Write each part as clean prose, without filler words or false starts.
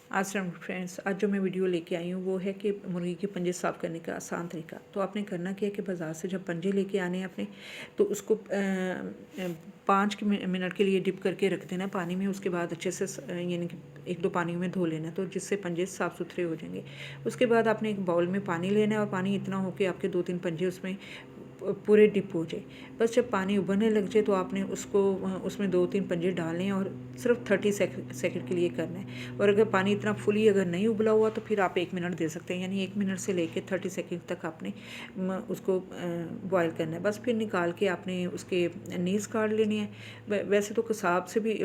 अस्सलाम फ्रेंड्स, आज जो मैं वीडियो लेके आई हूँ वो है कि मुर्गी के पंजे साफ़ करने का आसान तरीका। तो आपने करना क्या है कि बाज़ार से जब पंजे लेके आने हैं अपने, तो उसको 5 मिनट के लिए डिप करके रख देना पानी में। उसके बाद अच्छे से यानी कि 1-2 पानियों में धो लेना, तो जिससे पंजे साफ़ सुथरे हो जाएंगे। उसके बाद आपने एक बाउल में पानी लेना है और पानी इतना हो कि आपके 2-3 पंजे उसमें पूरे डिप हो जाए। बस जब पानी उबलने लग जाए तो आपने उसको उसमें 2-3 पंजे डालने हैं और सिर्फ 30 सेकंड के लिए करना है। और अगर पानी इतना फुली अगर नहीं उबला हुआ तो फिर आप 1 मिनट दे सकते हैं, यानी 1 मिनट से लेके 30 सेकंड तक आपने उसको बॉयल करना है। बस फिर निकाल के आपने उसके नेल्स काट लेने हैं। वैसे तो कसाब से भी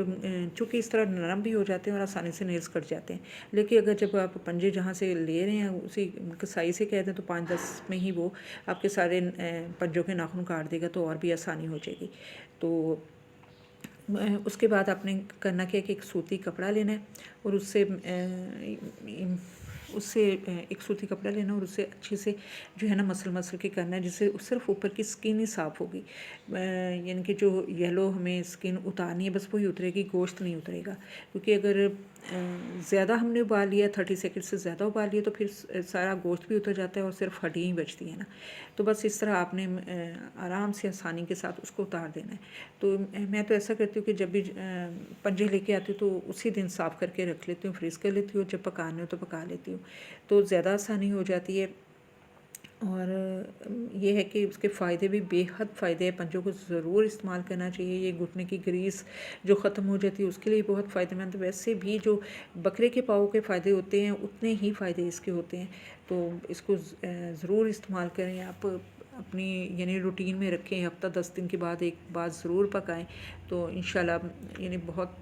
चूँकि इस तरह नरम भी हो जाते हैं और आसानी से नेल्स कट जाते हैं, लेकिन अगर जब आप पंजे जहाँ से ले रहे हैं उसी कसाई से कह दें तो 5-10 में ही वो आपके सारे पंजों के नाखून काट देगा, तो और भी आसानी हो जाएगी। तो उसके बाद आपने करना क्या है कि एक सूती कपड़ा लेना है और उससे एक सूती कपड़ा लेना और उससे अच्छे से जो है ना मसल के करना है, जिससे सिर्फ ऊपर की स्किन ही साफ़ होगी। यानी कि जो येलो हमें स्किन उतारनी है बस वही उतरेगी, गोश्त नहीं उतरेगा। क्योंकि अगर ज़्यादा हमने उबाल लिया, 30 सेकंड से ज़्यादा उबाल लिया, तो फिर सारा गोश्त भी उतर जाता है और सिर्फ हड्डियाँ ही बचती हैं ना। तो बस इस तरह आपने आराम से आसानी के साथ उसको उतार देना है। तो मैं तो ऐसा करती हूँ कि जब भी पंजे लेके आती हूँ तो उसी दिन साफ़ करके रख लेती हूँ, फ्रीज़ कर लेती हूँ, जब पकाने हो तो पका लेती हूँ, तो ज़्यादा आसानी हो जाती है। और ये है कि उसके फ़ायदे भी बेहद फ़ायदे हैं, पंजों को ज़रूर इस्तेमाल करना चाहिए। ये घुटने की ग्रीस जो ख़त्म हो जाती है उसके लिए बहुत फ़ायदेमंद। वैसे भी जो बकरे के पाँव के फ़ायदे होते हैं उतने ही फ़ायदे इसके होते हैं, तो इसको ज़रूर इस्तेमाल करें आप अपनी यानी रूटीन में रखें। हफ़्ता 10 दिन के बाद एक बार ज़रूर पकाएं, तो इंशाल्लाह यानी बहुत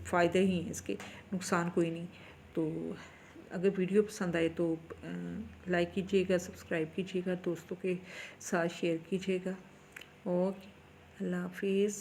फ़ायदे ही हैं इसके, नुकसान कोई नहीं। तो अगर वीडियो पसंद आए तो लाइक कीजिएगा, सब्सक्राइब कीजिएगा, दोस्तों के साथ शेयर कीजिएगा। ओके, अल्लाह हाफिज़।